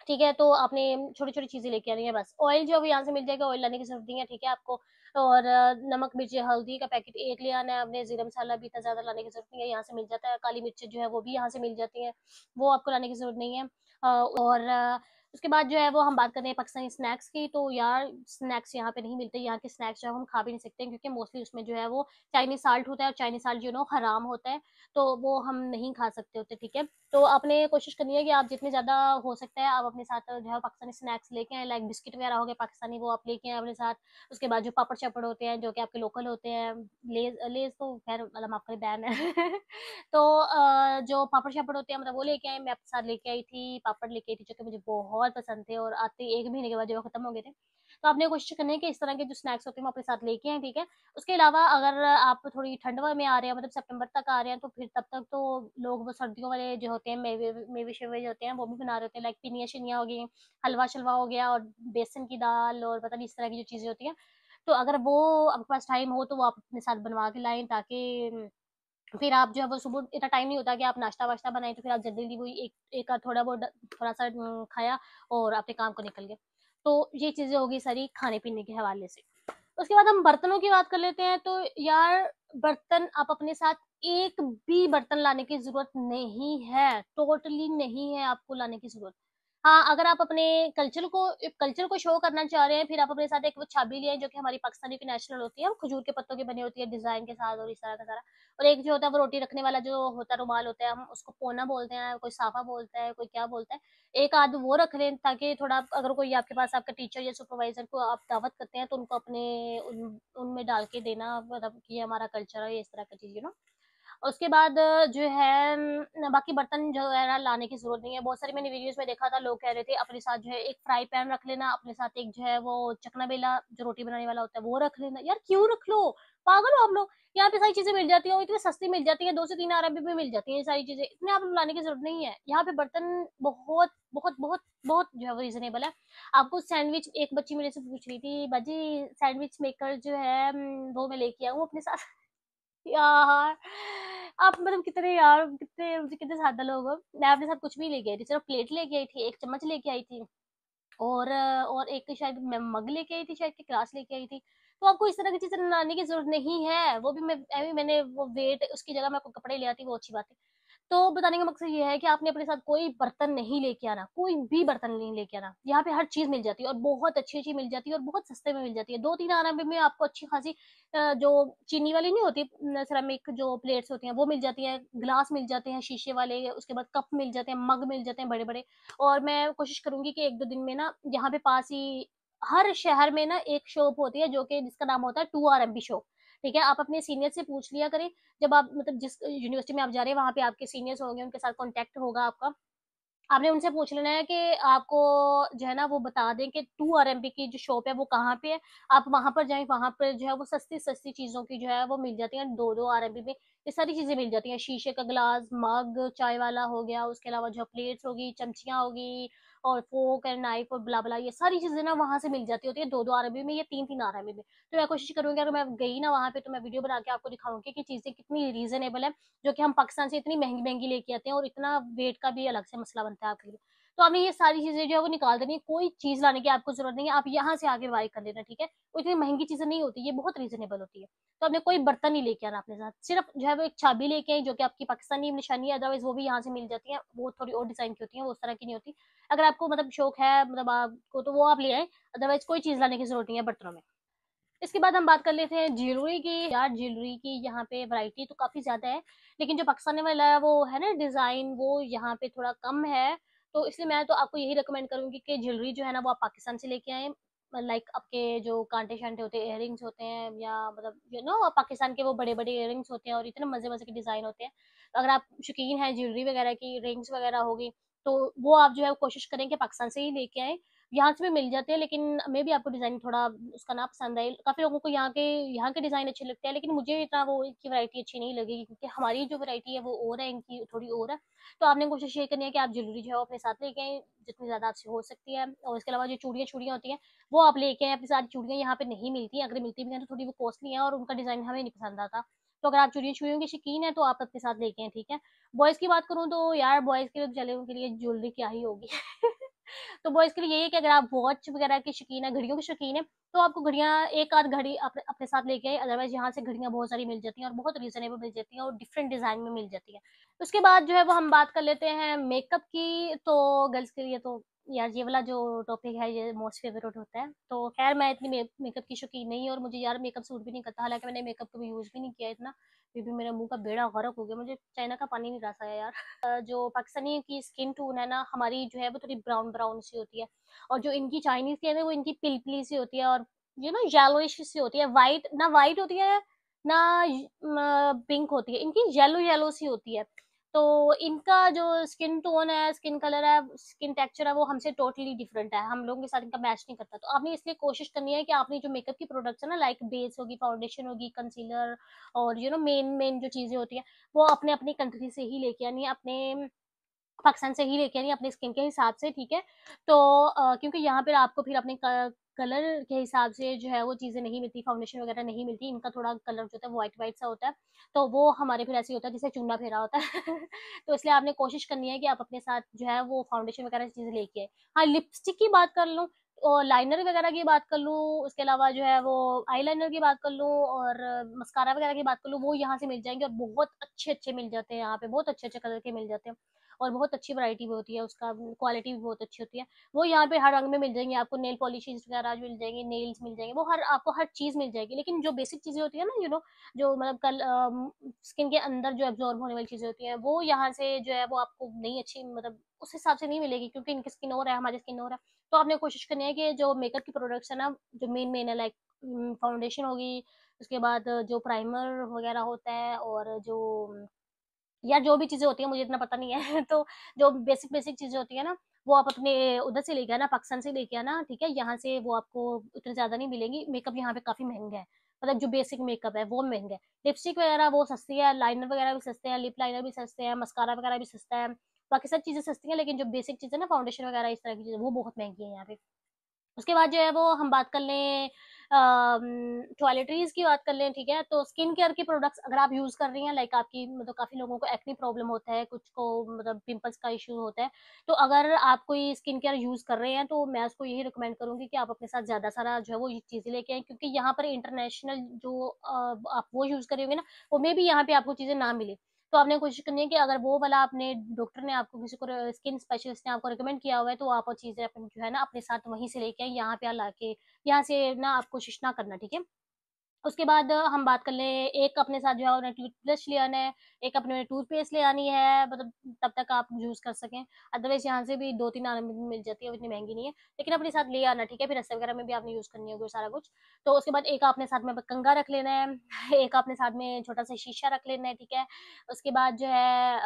ठीक है, तो आपने छोटी-छोटी चीज़ें लेके आनी है बस। ऑयल जो है वो यहाँ से मिल जाएगा, ऑयल लाने की ज़रूरत नहीं है, ठीक है आपको। और नमक, मिर्ची, हल्दी का पैकेट 1 ले आना है आपने, ज़ीरा मसाला भी इतना ज़्यादा लाने की ज़रूरत नहीं है, यहाँ से मिल जाता है। काली मिर्च जो है वो भी यहाँ से मिल जाती हैं, वो आपको लाने की ज़रूरत नहीं है। और उसके बाद जो है वो हम बात करते हैं पाकिस्तानी स्नैक्स की, तो यार स्नैक्स यहाँ पे नहीं मिलते, यहाँ के स्नैक्स जो है हम खा भी नहीं सकते, क्योंकि मोस्टली उसमें जो है वो चाइनीज़ साल्ट होता है, और चाइनीज़ साल्ट हराम होता है, तो वो हम नहीं खा सकते होते, ठीक है? तो आपने कोशिश करनी है कि आप जितने ज़्यादा हो सकता है आप अपने साथ जो है पाकिस्तानी स्नैक्स लेके आएँ, लाइक बिस्किट वगैरह हो गए पाकिस्तानी, वो आप लेके आएँ अपने साथ। उसके बाद जो पापड़-चापड़ होते हैं जो कि आपके लोकल होते हैं, लेज़ लेज़ तो ख़ैर मतलब माफ़ करें बैन है। तो जो पापड़-शापड़ होते हैं मतलब वो लेके आएँ, मैं अपने साथ लेके आई थी, पापड़ लेके आई थी जो कि मुझे बहुत बहुत पसंद थे और आते 1 महीने के बाद जो खत्म हो गए थे। तो आपने कोशिश करनी है कि इस तरह के जो स्नैक्स होते हैं वो अपने साथ लेके आएँ, ठीक है? उसके अलावा अगर आप थोड़ी ठंड में आ रहे हैं, मतलब सितंबर तक आ रहे हैं, तो फिर तब तक तो लोग वो सर्दियों वाले जो होते हैं मेवे-शेवे जो होते हैं वो भी बना रहे होते हैं, लाइक पिनिया-शिनिया हो गई, हलवा-शलवा हो गया और बेसन की दाल और पता नहीं इस तरह की जो चीज़ें होती हैं। तो अगर वो आपके पास टाइम हो तो वो आप अपने साथ बनवा के लाएँ, ताकि फिर आप जो है वो सुबह इतना टाइम नहीं होता कि आप नाश्ता-वाश्ता बनाएँ, तो फिर आप जल्दी-जल्दी वही एक एक आध थोड़ा बहुत थोड़ा-सा खाया और अपने काम को निकल गए। तो ये चीज़ें हो गई सारी खाने-पीने के हवाले से। उसके बाद हम बर्तनों की बात कर लेते हैं, तो यार बर्तन आप अपने साथ एक भी बर्तन लाने की ज़रूरत नहीं है, टोटली नहीं है आपको लाने की ज़रूरत। हाँ, अगर आप अपने कल्चर को शो करना चाह रहे हैं, फिर आप अपने साथ एक वो चाबी ले आएँ जो कि हमारी पाकिस्तानी की नेशनल होती है, वो खजूर के पत्तों की बनी होती है डिज़ाइन के साथ और इस तरह का सारा। और एक जो होता है वो रोटी रखने वाला जो होता है रुमाल होता है, हम उसको पोना बोलते हैं, कोई साफा बोलता है, कोई क्या बोलता है। एक आध वो रख लें ताकि थोड़ा अगर कोई आपके पास आपका टीचर या सुपरवाइज़र को आप दावत करते हैं तो उनको अपने उनमें डाल के देना, मतलब कि ये हमारा कल्चर है, ये इस तरह का चीज़ उसके बाद जो है बाकी बर्तन जो है ना लाने की ज़रूरत नहीं है। बहुत सारी मैंने वीडियोज़ में देखा था, लोग कह रहे थे अपने साथ जो है एक फ्राई पैन रख लेना, अपने साथ एक जो है वो चकना बेला जो रोटी बनाने वाला होता है वो रख लेना। यार क्यों रख लो? पागल हो आप लोग? यहाँ पे सारी चीज़ें मिल जाती हैं और इतनी सस्ती मिल जाती हैं, 2 से 3 अरब में मिल जाती हैं ये सारी चीज़ें। इतने आप लाने की ज़रूरत नहीं है। यहाँ पे बर्तन बहुत, बहुत, बहुत, बहुत जो है वो रीज़नेबल है। आपको सैंडविच एक बच्ची मेरे से पूछ रही थी, "बाजी सैंडविच मेकर जो है वो मैं लेके आऊँ अपने साथ?" यार, आप मतलब कितने यार कितने सादा लोग हो। मैं अपने साथ कुछ भी लेके आई थी, सिर्फ प्लेट लेके आई थी, 1 चम्मच लेके आई थी और एक शायद मैं मग लेके आई थी, शायद कि ग्लास लेके आई थी। तो आपको इस तरह की चीज़ें लाने की ज़रूरत नहीं है। वो भी मैंने वो वेट उसकी जगह मैं आपको कपड़े ले आती, वो अच्छी बात है। तो बताने का मकसद ये है कि आपने अपने साथ कोई बर्तन नहीं लेके आना, कोई भी बर्तन नहीं लेके आना। यहाँ पे हर चीज़ मिल जाती है और बहुत अच्छी-अच्छी मिल जाती है और बहुत सस्ते में मिल जाती है। 2-3 आना में आपको अच्छी खासी जो चीनी वाली नहीं होती सिरेमिक जो प्लेट्स होती हैं, वो मिल जाती हैं, ग्लास मिल जाते हैं शीशे वाले, उसके बाद कप मिल जाते हैं, मग मिल जाते हैं बड़े-बड़े। और मैं कोशिश करूँगी कि 1-2 दिन में ना यहाँ पे पास ही हर शहर में ना एक शॉप होती है जो कि जिसका नाम होता है 2 आरएमबी शॉप, ठीक है? आप अपने सीनियर से पूछ लिया करें, जब आप मतलब जिस यूनिवर्सिटी में आप जा रहे हैं वहाँ पे आपके सीनियर्स होंगे, उनके साथ कॉन्टैक्ट होगा आपका। आपने उनसे पूछ लेना है कि आपको जो है ना वो बता दें कि 2 आरएमबी की जो शॉप है वो कहाँ पे है। आप वहाँ पर जाएँ, वहाँ पर जो है वो सस्ती-सस्ती चीज़ों की जो है वो मिल जाती हैं, 2-2 आरएमबी में ये सारी चीज़ें मिल जाती हैं। शीशे का ग्लास, मग चाय वाला हो गया, उसके अलावा जो प्लेट्स होगी, चमचियाँ होगी और फ़ोर्क एंड नाइफ और ब्ला-ब्ला ये सारी चीज़ें ना वहाँ से मिल जाती होती है 2-2 आरएमबी में या 3-3 आरएमबी में। तो मैं कोशिश करूँगी अगर मैं गई ना वहाँ पे तो मैं वीडियो बना के आपको दिखाऊँगी कि चीज़ें कितनी रीज़नेबल है, जो कि हम पाकिस्तान से इतनी महँगी-महँगी लेके आते हैं और इतना वेट का भी अलग से मसला बनता है आपके लिए। तो आपने ये सारी चीज़ें जो है वो निकाल देनी है, कोई चीज़ लाने की आपको ज़रूरत नहीं है, आप यहाँ से आके बाय कर लेना, ठीक है? वो इतनी महँगी चीज़ें नहीं होती, ये बहुत रीज़नेबल होती है। तो आपने कोई बर्तन नहीं लेके आना अपने साथ, सिर्फ़ जो है वो एक चाबी लेके आएँ जो कि आपकी पाकिस्तानी निशानी है, अदरवाइज़ वो भी यहाँ से मिल जाती हैं, वो थोड़ी और डिज़ाइन की होती हैं, वो उस तरह की नहीं होती। अगर आपको मतलब शौक है मतलब आपको तो वो आप ले आएँ, अदरवाइज़ कोई चीज़ लाने की ज़रूरत नहीं है बर्तनों में। इसके बाद हम बात कर लेते हैं ज्वेलरी की। यार ज्वेलरी की यहाँ पे वैरायटी तो काफ़ी ज़्यादा है, लेकिन जो पाकिस्तानी वाला है वो है ना डिज़ाइन वो यहाँ पे थोड़ा कम है, तो इसलिए मैं तो आपको यही रिकमेंड करूँगी कि ज्वेलरी जो है ना वो आप पाकिस्तान से लेके आएँ। लाइक आपके जो कांटे-शांटे होते हैं, इयररिंग्स होते हैं या मतलब पाकिस्तान के वो बड़े-बड़े इयररिंग्स होते हैं और इतने मज़े-मज़े के डिज़ाइन होते हैं। अगर आप शौकीन हैं ज्वेलरी वगैरह की, रिंग्स वगैरह हो गई, तो वो आप जो है कोशिश करें कि पाकिस्तान से ही लेके आएँ। यहाँ से भी मिल जाते हैं लेकिन मेबी आपको डिज़ाइन थोड़ा उसका ना पसंद आए। काफ़ी लोगों को यहाँ के डिज़ाइन अच्छे लगते हैं लेकिन मुझे इतना वो इनकी वैरायटी अच्छी नहीं लगेगी क्योंकि हमारी जो वैरायटी है वो और है, इनकी थोड़ी और है। तो आपने कोशिश ये करनी है कि आप ज्वेलरी जो है वो अपने साथ लेके आएँ, जितनी ज़्यादा आपसे हो सकती है और इसके अलावा जो चूड़ियाँ होती हैं, वो आप लेके आएँ। अपनी सारी चूड़ियाँ यहाँ पे नहीं मिलती हैं, अगर मिलती भी हैं तो थोड़ी वो कॉस्टली हैं और उनका डिज़ाइन हमें नहीं पसंद आता। तो अगर आप चूड़ियों के शौकीन हैं तो आप अपने साथ लेके आएँ, ठीक है? बॉयज़ की बात करूँ तो यार बॉयज़ के बेचारे उनके लिए ज्वेलरी क्या ही होगी। तो बॉयज़ के लिए यही है कि अगर आप वॉच वगैरह के शौकीन हैं, घड़ियों के शौकीन हैं, तो आपको घड़ियाँ एक आध घड़ी अपने साथ लेके आएँ, अदरवाइज़ यहाँ से घड़ियाँ बहुत सारी मिल जाती हैं और बहुत रीज़नेबल मिल जाती हैं और डिफरेंट डिज़ाइन में मिल जाती हैं। उसके बाद जो है वो हम बात कर लेते हैं मेकअप की, तो गर्ल्स के लिए तो यार ये वाला जो टॉपिक है ये मोस्ट फेवरेट होता है। तो ख़ैर मैं इतनी मेकअप की शौकीन नहीं हूँ और मुझे यार मेकअप सूट भी नहीं करता, हालाँकि मैंने मेकअप कभी यूज़ भी नहीं किया इतना, फिर भी मेरे मुँह का बेड़ा गर्क हो गया, मुझे चाइना का पानी नहीं रस आया यार। जो पाकिस्तानी की स्किन टोन है ना, हमारी जो है वो थोड़ी ब्राउन ब्राउन सी होती है और जो इनकी चाइनीज़ की है ना वो इनकी पिल-पिली सी होती है और येलोइश सी होती है, व्हाइट होती है, ना पिंक होती है, इनकी येलो येलो सी होती है। तो इनका जो स्किन टोन है, स्किन कलर है, स्किन टेक्सचर है, वो हमसे टोटली डिफरेंट है, हम लोगों के साथ इनका मैच नहीं करता। तो आपने इसलिए कोशिश करनी है कि आपने जो मेकअप की प्रोडक्ट्स है ना, लाइक बेस होगी, फाउंडेशन होगी, कंसीलर और मेन मेन जो चीजें होती हैं, वो अपने अपनी कंट्री से ही लेके आनी है, अपने पाकिस्तान से ही लेके आनी है, अपने स्किन के हिसाब से, ठीक है। तो क्योंकि यहाँ पे आपको फिर अपने कलर के हिसाब से जो है वो चीजें नहीं मिलती, फाउंडेशन वगैरह नहीं मिलती, इनका थोड़ा कलर जो होता है व्हाइट व्हाइट सा होता है, तो वो हमारे फिर ऐसे ही होता है जैसे चूना फेरा होता है तो इसलिए आपने कोशिश करनी है कि आप अपने साथ जो है वो फाउंडेशन वगैरह चीजें लेके आए। हाँ, लिपस्टिक की बात कर लूँ और लाइनर वगैरह की बात कर लूँ, उसके अलावा जो है वो आई लाइनर की बात कर लूँ और मस्कारा वगैरह की बात कर लूँ, वो यहाँ से मिल जाएंगे और बहुत अच्छे अच्छे मिल जाते हैं, यहाँ पे बहुत अच्छे अच्छे कलर के मिल जाते हैं और बहुत अच्छी वैरायटी भी होती है, उसका क्वालिटी भी बहुत अच्छी होती है। वो यहाँ पे हर रंग में मिल जाएंगे आपको, नेल पॉलिशेस वगैरह मिल जाएंगे, नेल्स मिल जाएंगे, वो हर आपको हर चीज मिल जाएगी। लेकिन जो बेसिक चीजें होती है ना, जो मतलब कल स्किन के अंदर जो एब्जॉर्ब होने वाली चीजें होती हैं, वो यहाँ से जो है वो आपको नहीं अच्छी, मतलब उस हिसाब से नहीं मिलेगी, क्योंकि इनकी स्किन और है, हमारी स्किन और है। तो आपने कोशिश करनी है कि जो मेकअप की प्रोडक्ट्स है ना, जो मेन मेन है, लाइक फाउंडेशन होगी, उसके बाद जो प्राइमर वगैरह होता है और जो या जो भी चीजें होती है, मुझे इतना पता नहीं है तो जो बेसिक बेसिक चीजें होती है ना, वो आप अपने उधर से लेके आना, पाकिस्तान से लेके आना, ठीक है। यहाँ से वो आपको इतने ज्यादा नहीं मिलेंगी, मेकअप यहाँ पे काफी महंगा है, मतलब जो बेसिक मेकअप है वो महंगा है। लिपस्टिक वगैरह वो सस्ती है, लाइनर वगैरह भी सस्ते हैं, लिप लाइनर भी सस्ते हैं, मस्कारा वगैरह भी सस्ता है, बाकी सब चीजें सस्ती हैं, लेकिन जो बेसिक चीजें ना, फाउंडेशन वगैरह इस तरह की चीजें, वो बहुत महंगी है यहाँ पे। उसके बाद जो है वो हम बात कर लें टॉयलेटरीज की बात कर लें, ठीक है। तो स्किन केयर के प्रोडक्ट्स अगर आप यूज कर रही हैं, लाइक आपकी मतलब काफी लोगों को एक्ने प्रॉब्लम होता है, कुछ को मतलब पिंपल्स का इश्यू होता है, तो अगर आप कोई स्किन केयर यूज कर रहे हैं, तो मैं उसको यही रिकमेंड करूंगी कि आप अपने साथ ज्यादा सारा जो है वो ये चीजें लेके आए, क्योंकि यहाँ पर इंटरनेशनल जो आप वो यूज करेंगे ना, वो मे भी यहाँ पे आपको चीजें ना मिले। तो आपने कोशिश करनी है कि अगर वो वाला आपने डॉक्टर ने आपको, किसी को स्किन स्पेशलिस्ट ने आपको रिकमेंड किया हुआ है, तो आप वो चीजें अपनी जो है ना अपने साथ वहीं से लेके आए, यहाँ पे ला के यहाँ से ना आप कोशिश ना करना, ठीक है। उसके बाद हम बात कर लें, एक अपने साथ जो है उन्हें टूथब्रश ले आना है, एक अपने टूथपेस्ट ले आनी है, मतलब तब तक आप यूज कर सकें। अदरवाइज यहाँ से भी दो तीन आने में मिल जाती है, वो इतनी महंगी नहीं है, लेकिन अपने साथ ले आना, ठीक है। फिर रस्ते वगैरह में भी आपने यूज करनी होगी सारा कुछ। तो उसके बाद एक आपने साथ में कंघा रख लेना है एक आपने साथ में छोटा सा शीशा रख लेना है, ठीक है। उसके बाद जो है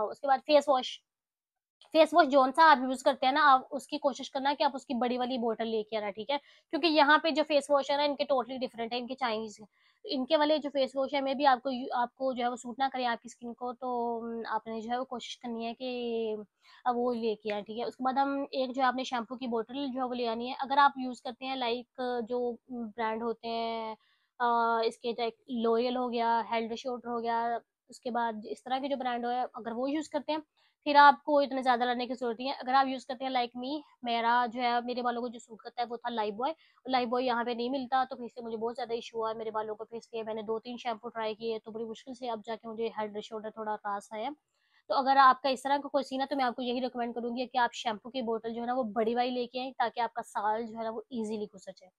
उसके बाद फेस वॉश जोन सा आप यूज करते हैं ना, आप उसकी कोशिश करना कि आप उसकी बड़ी वाली बोतल लेके आना, ठीक है। क्योंकि यहाँ पे जो फेस वॉश है ना, इनके टोटली डिफरेंट है, इनके चाइनीज है। इनके वाले जो फेस वॉश है, मे भी आपको जो है वो सूट ना करे आपकी स्किन को, तो आपने जो है वो कोशिश करनी है कि अब वो लेके आए, ठीक है। उसके बाद हम एक जो है आपने शैम्पू की बोतल जो है वो ले आनी है, अगर आप यूज करते हैं लाइक जो ब्रांड होते हैं इसके, लॉयल हो गया, हेल्ड शोल्डर हो गया, उसके बाद इस तरह के जो ब्रांड है, अगर वो यूज करते हैं, फिर आपको इतने ज़्यादा लाने की ज़रूरत नहीं है। अगर आप यूज़ करते हैं लाइक मी, मेरा जो है मेरे बालों को जो सूट करता है वो था लाइफ बॉय, और लाइफ बॉय यहाँ पे नहीं मिलता, तो फिर से मुझे बहुत ज़्यादा इशू हुआ है मेरे बालों को, फिर इसलिए मैंने 2-3 शैम्पू ट्राई किए, तो बड़ी मुश्किल से अब जाके मुझे हेड शोल्डर थोड़ा रास आया। तो अगर आपका इस तरह का कोई सीन है, तो मैं आपको यही रिकमेंड करूंगी कि आप शैम्पू की बोतल जो है ना वो बड़ी वाली लेके आए, ताकि आपका साल जो है ना वो ईजिली गुजर जाए।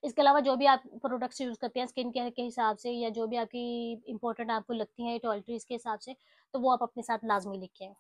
इसके अलावा जो भी आप प्रोडक्ट्स यूज करते हैं स्किन केयर के हिसाब से, या जो भी आपकी इंपॉर्टेंट आपको लगती हैं टॉयलेटरीज के हिसाब से, तो वो आप अपने साथ लाजमी लेके आए।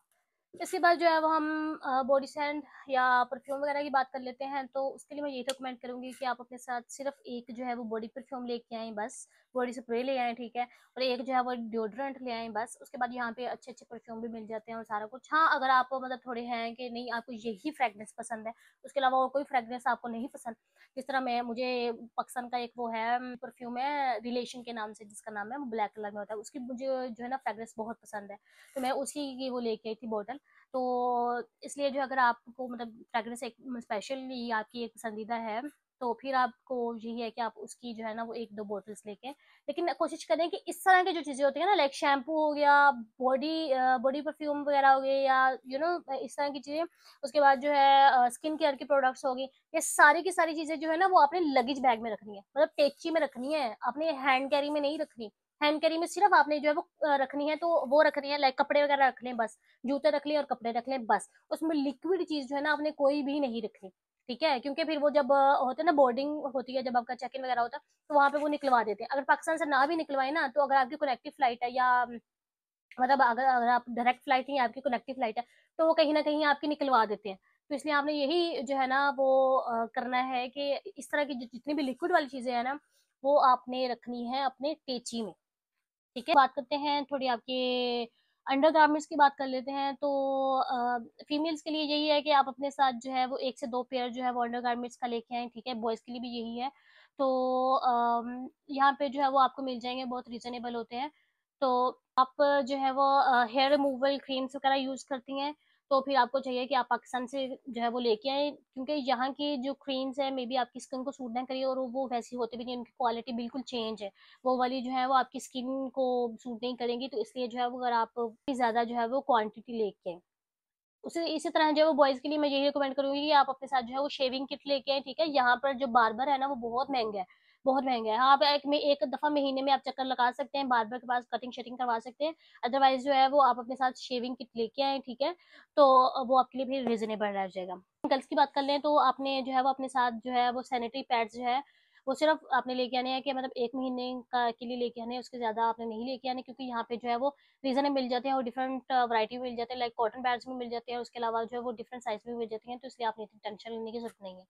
इसके बाद जो है वो हम बॉडी सैंड या परफ्यूम वगैरह की बात कर लेते हैं। तो उसके लिए मैं यही रिकमेंड करूंगी कि आप अपने साथ सिर्फ एक जो है वो बॉडी परफ्यूम लेके आएँ बस, बॉडी स्प्रे ले आएँ, ठीक है। और एक जो है वो डिओड्रेंट ले आएँ बस। उसके बाद यहाँ पे अच्छे अच्छे परफ्यूम भी मिल जाते हैं और सारा कुछ। हाँ, अगर आप मतलब थोड़े हैं कि नहीं आपको यही फ्रेगनेंस पसंद है, उसके अलावा और कोई फ्रेगनेंस आपको नहीं पसंद, जिस तरह मैं मुझे पाकिस्तान का एक वो है परफ्यूम है रिलेशन के नाम से, जिसका नाम है, वो ब्लैक कलर में होता है, उसकी मुझे जो है ना फ्रेगनेंस बहुत पसंद है, तो मैं उसी की वो लेके आई थी बॉटल। तो इसलिए जो अगर आपको मतलब फ्रेग्रेंस एक स्पेशली आपकी एक पसंदीदा है, तो फिर आपको यही है कि आप उसकी जो है ना वो 1-2 बॉटल्स लेके, लेकिन कोशिश करें कि इस तरह की जो चीज़ें होती है ना, लाइक शैम्पू हो गया, बॉडी बॉडी परफ्यूम वगैरह हो गए, या इस तरह की चीज़ें, उसके बाद जो है स्किन केयर की प्रोडक्ट्स होगी, ये सारी की सारी चीज़ें जो है ना वो आपने लगेज बैग में रखनी है, मतलब टेची में रखनी है, अपने हैंड कैरी में नहीं रखनी। हैंड कैरी में सिर्फ आपने जो है वो रखनी है, तो वो रखनी है, लाइक कपड़े वगैरह रख लें बस, जूते रख लिए और कपड़े रख लें बस। उसमें लिक्विड चीज जो है ना आपने कोई भी नहीं रखनी, ठीक है। क्योंकि फिर वो जब होते हैं ना, बोर्डिंग होती है, जब आपका चेक इन वगैरह होता है, तो वहां पे वो निकलवा देते हैं। अगर पाकिस्तान से ना भी निकलवाए ना, तो अगर आपकी कनेक्टिव फ्लाइट है, या मतलब अगर अगर आप डायरेक्ट फ्लाइट नहीं है, आपकी कनेक्टिव फ्लाइट है, तो वो कहीं ना कहीं आपकी निकलवा देते हैं। तो इसलिए आपने यही जो है ना वो करना है कि इस तरह की जितनी भी लिक्विड वाली चीजें हैं ना, वो आपने रखनी है अपने टेची में, ठीक है। बात करते हैं थोड़ी आपकी अंडरगारमेंट्स की बात कर लेते हैं तो फीमेल्स के लिए यही है कि आप अपने साथ जो है वो 1 से 2 पेयर जो है वो अंडरगारमेंट्स का लेके आएँ, ठीक है? बॉयज़ के लिए भी यही है। तो यहाँ पे जो है वो आपको मिल जाएँगे, बहुत रीज़नेबल होते हैं। तो आप जो है वो हेयर रिमूवल क्रीम्स वगैरह यूज़ करती हैं, तो फिर आपको चाहिए कि आप पाकिस्तान से जो है वो लेके आएँ, क्योंकि यहाँ की जो क्रीम्स हैं, मे बी आपकी स्किन को सूट ना करी और वो वैसी होती भी नहीं, उनकी क्वालिटी बिल्कुल चेंज है। वो वाली जो है वो आपकी स्किन को सूट नहीं करेंगी, तो इसलिए जो है वो अगर आप ज़्यादा जो है वो क्वांटिटी लेके आएँ। उसी इसी तरह जो है वो बॉयज़ के लिए मैं यही रिकमेंड करूँगी कि आप अपने साथ जो है वो शेविंग किट लेके आएँ, ठीक है? यहाँ पर जो बार्बर है ना वो बहुत महँगा है, बहुत महँगा है। हाँ, आप एक दफ़ा महीने में आप चक्कर लगा सकते हैं, बार्बर के पास कटिंग-शटिंग करवा सकते हैं। अदरवाइज़ जो है वो आप अपने साथ शेविंग किट लेके आएँ, ठीक है? तो वो आपके लिए भी रीज़नेबल रह जाएगा। गर्ल्स की बात कर लें तो आपने जो है वो अपने साथ जो है वो सैनिटरी पैड्स जो है वो सिर्फ़ आपने लेके आने हैं कि मतलब 1 महीने का के लिए लेके आने हैं, उसके ज़्यादा आपने नहीं लेके आने, क्योंकि यहाँ पे जो है वो रीज़न मिल जाते हैं और डिफरेंट वैरायटी मिल जाते हैं, लाइक कॉटन पैड्स भी मिल जाते हैं, उसके अलावा जो है वो डिफरेंट साइज़ में मिल जाती हैं, तो इसलिए आपने इतनी टेंशन लेने की ज़रूरत नहीं है।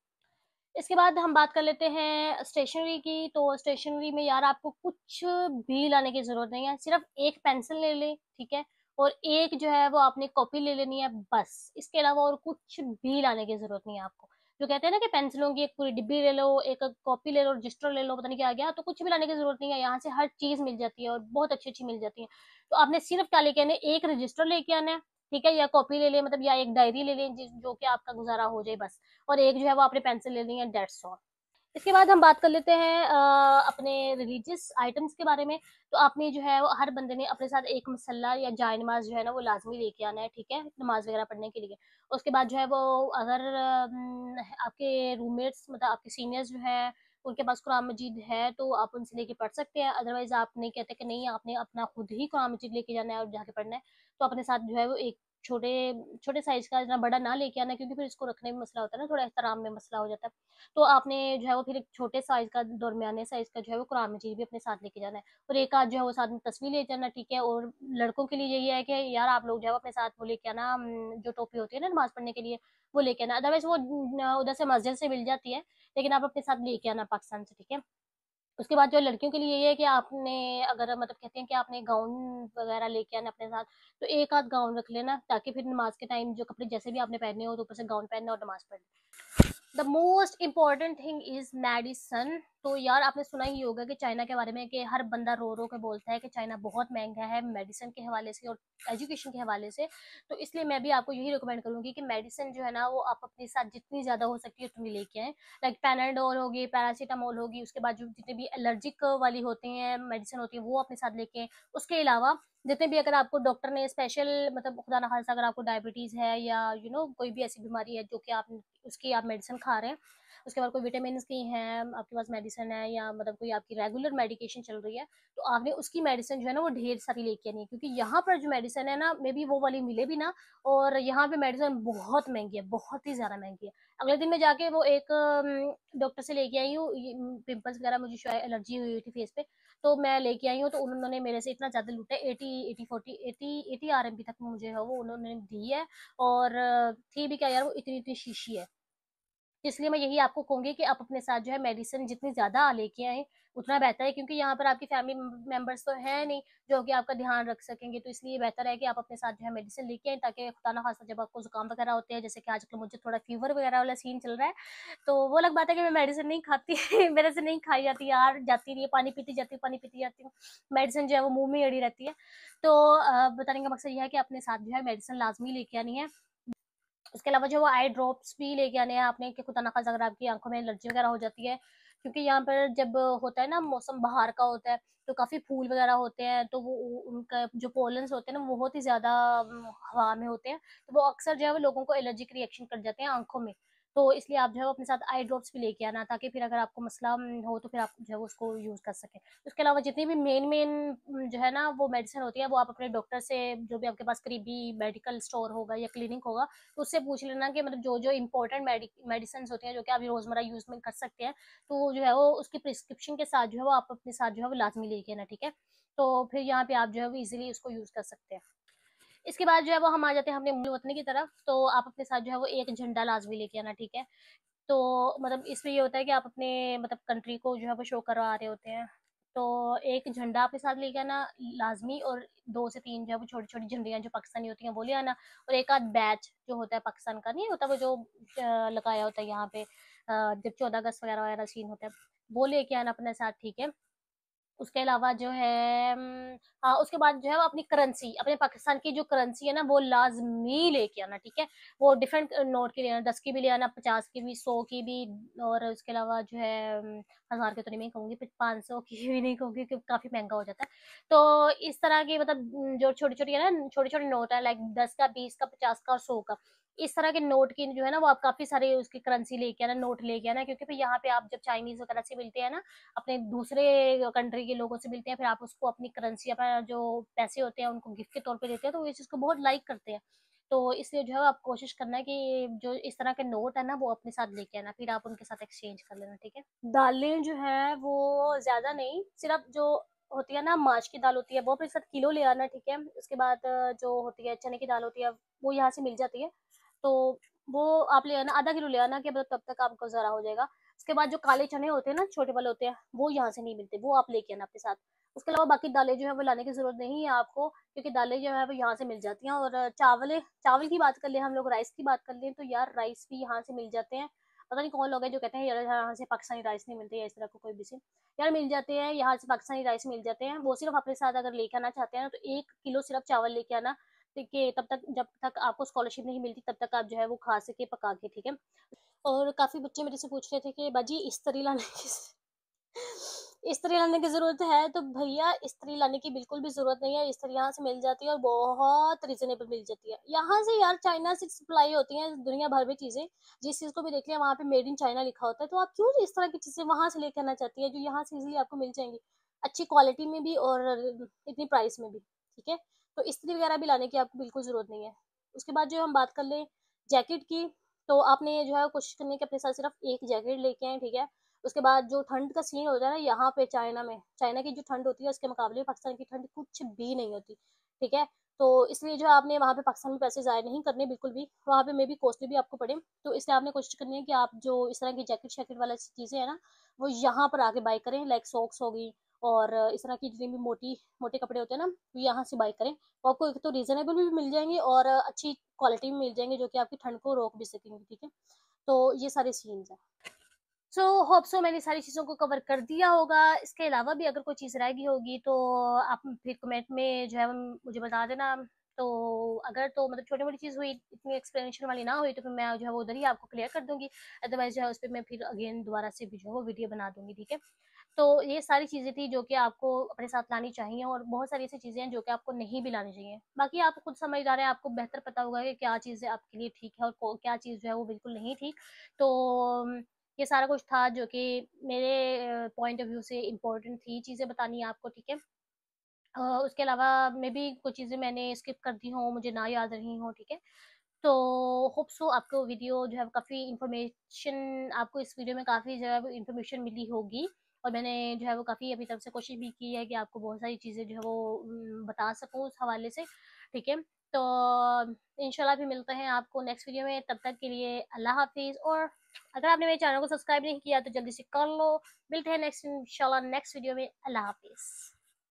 इसके बाद हम बात कर लेते हैं स्टेशनरी की, तो स्टेशनरी में यार आपको कुछ भी लाने की ज़रूरत नहीं है, सिर्फ़ एक पेंसिल ले लें, ठीक है? और एक जो है वो आपने कॉपी ले लेनी है बस, इसके अलावा और कुछ भी लाने की ज़रूरत नहीं है आपको। जो कहते हैं ना कि पेंसिलों की एक पूरी डिब्बी ले लो, एक कॉपी ले लो, रजिस्टर ले लो, पता नहीं क्या आ गया, तो कुछ भी लाने की ज़रूरत नहीं है, यहाँ से हर चीज़ मिल जाती है और बहुत अच्छी-अच्छी मिल जाती है। तो आपने सिर्फ़ क्या लेके आना है, एक रजिस्टर लेके आना है, ठीक है? या कॉपी ले लें, मतलब या एक डायरी ले लें जो कि आपका गुज़ारा हो जाए बस। और एक जो है वो आपने पेंसिल लेनी है, दैट्स ऑल। इसके बाद हम बात कर लेते हैं अपने रिलीजियस आइटम्स के बारे में। तो आपने जो है वो हर बंदे ने अपने साथ एक मसल्ला या जाए नमाज़ जो है ना वो लाज़मी लेके आना है, ठीक है? नमाज़ वग़ैरह पढ़ने के लिए। उसके बाद जो है वो अगर आपके रूममेट्स मतलब आपके सीनियर्स जो हैं, उनके पास कुरान मजीद है तो आप उनसे लेके पढ़ सकते हैं। अदरवाइज़ आप नहीं कहते कि नहीं आपने अपना खुद ही कुरान मजीद लेके जाना है और जाके पढ़ना है, तो अपने साथ जो है वो एक छोटे छोटे साइज़ का, इतना बड़ा ना लेके आना, क्योंकि फिर इसको रखने में मसला होता है ना, थोड़ा एहतराम में मसला हो जाता है। तो आपने जो है वो फिर एक छोटे साइज़ का, दरमियाने साइज़ का जो है वो कुरान मजीद भी अपने साथ लेके जाना है और एक आध जो है वो साथ में तस्वीर ले जाना, ठीक है? और लड़कों के लिए यही है कि यार आप लोग जो है वो अपने साथ वो लेके आना, जो टोपी होती है ना नमाज़ पढ़ने के लिए, वो लेके आना। अदरवाइज़ वो उधर से मस्जिद से मिल जाती है, लेकिन आप अपने साथ लेके आना पाकिस्तान से, ठीक है? उसके बाद जो लड़कियों के लिए ये है कि आपने अगर मतलब कहते हैं कि आपने गाउन वगैरह लेके आना अपने साथ, तो एक आध गाउन रख लेना, ताकि फिर नमाज़ के टाइम जो कपड़े जैसे भी आपने पहने हो तो ऊपर से गाउन पहनना और नमाज़ पढ़नी। The most important thing is medicine. तो यार आपने सुना ही होगा कि चाइना के बारे में, कि हर बंदा रो रो के बोलता है कि चाइना बहुत महंगा है मेडिसिन के हवाले से और एजुकेशन के हवाले से। तो इसलिए मैं भी आपको यही रिकमेंड करूंगी कि मेडिसिन जो है ना वो आप अपने साथ जितनी ज़्यादा हो सकती है उतनी लेके आएँ। लाइक पैनाडोल होगी, पैरासीटामोल होगी, उसके बाद जो जितने भी एलर्जिक वाली होती हैं मेडिसिन होती है वो अपने साथ लेके आएँ। उसके अलावा जितने भी, अगर आपको डॉक्टर ने स्पेशल मतलब खुदा ना खास्ता अगर आपको डायबिटीज़ है या कोई भी ऐसी बीमारी है जो कि आप उसकी आप मेडिसिन खा रहे हैं, उसके बाद कोई विटामिन की हैं, आपके पास मेडिसिन है या मतलब कोई आपकी रेगुलर मेडिकेशन चल रही है, तो आपने उसकी मेडिसिन जो है ना वो ढेर सारी लेके आनी है, क्योंकि यहाँ पर जो मेडिसिन है ना मे बी वो वाली मिले भी ना, और यहाँ पे मेडिसिन बहुत महंगी है, बहुत ही ज़्यादा महंगी है। अगले दिन मैं जाके वो एक डॉक्टर से लेके आई हूँ, पिंपल्स वगैरह मुझे शायद एलर्जी हुई थी फेस पे, तो मैं लेके आई हूँ, तो उन्होंने मेरे से इतना ज़्यादा लूटा है, 80 आरएमपी तक मुझे है वो उन्होंने दी है। और थी भी क्या यार, वो इतनी इतनी शीशी है। इसलिए मैं यही आपको कहूँगी कि आप अपने साथ जो है मेडिसिन जितनी ज़्यादा लेके आएँ, उतना बेहतर है, क्योंकि यहाँ पर आपकी फैमिली मेंबर्स तो हैं नहीं, जो कि आपका ध्यान रख सकेंगे। तो इसलिए बेहतर है कि आप अपने साथ जो है मेडिसिन लेके आएँ, ताकि खुदा ना ख़ास्ता जब आपको ज़ुकाम वगैरह होते हैं, जैसे कि आजकल मुझे थोड़ा फ़ीवर वगैरह वाला सीन चल रहा है, तो वो अलग बात है कि मैं मेडिसिन नहीं खाती मेरे से नहीं खाई जाती यार, जाती नहीं है, पानी पीती जाती हूँ, पानी पीती जाती हूँ। मेडिसिन जो है वो मुँह में ही अड़ी रहती है। तो बताने का मकसद ये है कि अपने साथ जो है मेडिसिन लाज़मी लेके आनी है। उसके अलावा जो वो आई ड्रॉप्स भी लेके आने हैं आपने, कि खुदा ना खास्ता अगर आपकी आँखों में एलर्जी वगैरह हो जाती है, क्योंकि यहाँ पर जब होता है ना मौसम बाहर का होता है, तो काफ़ी फूल वगैरह होते हैं, तो वो उनका जो पोलन्स होते हैं ना वो बहुत ही ज़्यादा हवा में होते हैं, तो वो अक्सर जो है वो लोगों को एलर्जिक रिएक्शन कर जाते हैं आँखों में। तो इसलिए आप जो है वो अपने साथ आई ड्रॉप्स भी लेके आना, ताकि फिर अगर आपको मसला हो तो फिर आप जो है वो उसको यूज़ कर सकें। उसके अलावा जितनी भी मेन जो है ना वो मेडिसिन होती है, वो आप अपने डॉक्टर से, जो भी आपके पास करीबी मेडिकल स्टोर होगा या क्लिनिक होगा, तो उससे पूछ लेना कि मतलब जो जो इम्पोर्टेंट मेडिसिन होती हैं जो कि आप रोज़मर्रा यूज़ में कर सकते हैं, तो जो है वो उसकी प्रिस्क्रिप्शन के साथ जो है वो आप अपने साथ जो है वो लाजमी लेके आना, ठीक है? तो फिर यहाँ पे आप जो है वो ईजिली उसको यूज़ कर सकते हैं। इसके बाद जो है वो हम आ जाते हैं अपने मूल वतन की तरफ, तो आप अपने साथ जो है वो एक झंडा लाजमी लेके आना, ठीक है? तो मतलब इसमें ये होता है कि आप अपने मतलब कंट्री को जो है वो शो करवा रहे होते हैं। तो एक झंडा अपने साथ लेके आना लाजमी, और 2 से 3 जो है वो छोटी-छोटी झंडियाँ जो पाकिस्तानी होती हैं वो ले आना, और एक आध बैच जो होता है पाकिस्तान का नहीं होता वो जो लगाया होता है यहाँ पे जब 14 अगस्त वगैरह वगैरह सीन होता है, वो लेके आना अपने साथ, ठीक है। उसके अलावा जो है हाँ, उसके बाद जो है वो अपनी करेंसी, अपने पाकिस्तान की जो करेंसी है ना वो लाजमी लेके आना, ठीक है। वो डिफरेंट नोट की ले आना, 10 की भी ले आना, 50 की भी, 100 की भी, और उसके अलावा जो है 1000 की तो नहीं मैं कहूँगी, 500 की भी नहीं कहूँगी क्योंकि काफ़ी महंगा हो जाता है। तो इस तरह की मतलब जो छोटी छोटी है ना, छोटे छोटे नोट है, लाइक 10 का, 20 का, 50 का और 100 का, इस तरह के नोट की जो है ना वो आप काफ़ी सारे उसकी करेंसी लेके आना, नोट लेके आना, क्योंकि फिर यहाँ पे आप जब चाइनीज़ वगैरह से मिलते हैं ना, अपने दूसरे कंट्री के लोगों से मिलते हैं, फिर आप उसको अपनी करेंसी, अपना जो पैसे होते हैं उनको गिफ्ट के तौर पे देते हैं, तो वो इस चीज़ को बहुत लाइक करते हैं। तो इसलिए जो है आप कोशिश करना है कि जो इस तरह के नोट है ना वो अपने साथ लेके आना, फिर आप उनके साथ एक्सचेंज कर लेना, ठीक है। दालें जो है वो ज़्यादा नहीं, सिर्फ जो होती है ना माश की दाल होती है वो अपने साथ किलो ले आना, ठीक है। उसके बाद जो होती है चने की दाल होती है वो यहाँ से मिल जाती है, तो वो आप ले आना, आधा किलो ले आना, कि तब तक आपको ज़रा हो जाएगा। उसके बाद जो काले चने होते हैं ना, छोटे वाले होते हैं, वो यहाँ से नहीं मिलते, वो आप लेके आना अपने साथ। उसके अलावा बाकी दालें जो है वो लाने की ज़रूरत नहीं है आपको, क्योंकि दालें जो है वो यहाँ से मिल जाती हैं। और चावल की बात कर लें हम लोग, राइस की बात कर लें, तो यार राइस भी यहाँ से मिल जाते हैं। पता नहीं कौन लोग हैं जो कहते हैं यार यहाँ से पाकिस्तानी राइस नहीं मिलते, या इस तरह का कोई भी चीज़, यार मिल जाते हैं, यहाँ से पाकिस्तानी राइस मिल जाते हैं। वो सिर्फ अपने साथ अगर लेके आना चाहते हैं ना, तो 1 किलो सिर्फ चावल लेके आना, ठीक है। तब तक, जब तक आपको स्कॉलरशिप नहीं मिलती तब तक आप जो है वो खा सके पका के, ठीक है। और काफ़ी बच्चे मेरे से पूछ रहे थे कि बाजी इस्त्री लाने की इस्त्री लाने की ज़रूरत है, तो भैया इस्त्री लाने की बिल्कुल भी ज़रूरत नहीं है, इस्त्री यहाँ से मिल जाती है और बहुत रीज़नेबल मिल जाती है। यहाँ से यार चाइना से सप्लाई होती हैं दुनिया भर में चीज़ें, जिस चीज़ को भी देख लिया वहाँ पे मेड इन चाइना लिखा होता है, तो आप क्यों इस तरह की चीज़ें वहाँ से लेके आना चाहती है, जो यहाँ से ईज़िली आपको मिल जाएँगी, अच्छी क्वालिटी में भी और इतनी प्राइस में भी, ठीक है। तो इस्त्री वगैरह भी लाने की आपको बिल्कुल ज़रूरत नहीं है। उसके बाद जो हम बात कर लें जैकेट की, तो आपने जो है कोशिश करनी है कि अपने साथ सिर्फ 1 जैकेट लेके आएँ, ठीक है। उसके बाद जो ठंड का सीन होता है ना यहाँ पे चाइना में, चाइना की जो ठंड होती है उसके मुकाबले पाकिस्तान की ठंड कुछ भी नहीं होती, ठीक है। तो इसलिए जो आपने वहाँ पे पाकिस्तान में पैसे ज़ाया नहीं करने बिल्कुल भी, वहाँ पे मे बी कॉस्टली भी आपको पड़े, तो इसलिए आपने कोशिश करनी है कि आप जो इस तरह की जैकेट शैकेट वाला चीज़ें हैं ना, वो यहाँ पर आके बाय करें, लाइक सॉक्स हो गई, और इस तरह की जितनी भी मोटे कपड़े होते हैं ना, वो यहाँ से बाय करें, तो आपको एक तो रीज़नेबल भी मिल जाएंगे और अच्छी क्वालिटी में मिल जाएंगे, जो कि आपकी ठंड को रोक भी सकेंगे, ठीक है। तो ये सारे सीन्स हैं। सो होप सो मैंने सारी चीज़ों को कवर कर दिया होगा। इसके अलावा भी अगर कोई चीज़ रह गई होगी तो आप फिर कमेंट में जो है मुझे बता देना। तो अगर तो मतलब छोटी मोटी चीज़ हुई, इतनी एक्सप्लेनेशन वाली ना हुई, तो फिर मैं जो है वो उधर ही आपको क्लियर कर दूंगी। अदरवाइज जो है उस पर मैं फिर अगेन दोबारा से भी जो है वो वीडियो बना दूंगी, ठीक है। तो ये सारी चीज़ें थी जो कि आपको अपने साथ लानी चाहिए, और बहुत सारी ऐसी चीज़ें हैं जो कि आपको नहीं भी लानी चाहिए। बाकी आप खुद समझदार हैं, आपको बेहतर पता होगा कि क्या चीज़ें आपके लिए ठीक है और क्या चीज़ जो है वो बिल्कुल नहीं ठीक। तो ये सारा कुछ था जो कि मेरे पॉइंट ऑफ व्यू से इम्पोर्टेंट थी चीज़ें बतानी आपको, ठीक है। उसके अलावा मे बी कुछ चीज़ें मैंने स्किप कर दी हों, मुझे ना याद रही हों, ठीक है। तो होप सो आपको वीडियो जो है काफ़ी इन्फॉर्मेशन, आपको इस वीडियो में काफ़ी जो है वो इन्फॉर्मेशन मिली होगी, और मैंने जो है वो काफ़ी अपनी तरफ से कोशिश भी की है कि आपको बहुत सारी चीज़ें जो है वो बता सकूँ उस हवाले से, ठीक है। तो इंशाल्लाह भी मिलते हैं आपको नेक्स्ट वीडियो में, तब तक के लिए अल्लाह हाफिज़। और अगर आपने मेरे चैनल को सब्सक्राइब नहीं किया तो जल्दी से कर लो। मिलते हैं नेक्स्ट इंशाल्लाह नेक्स्ट वीडियो में। अल्लाह हाफिज़।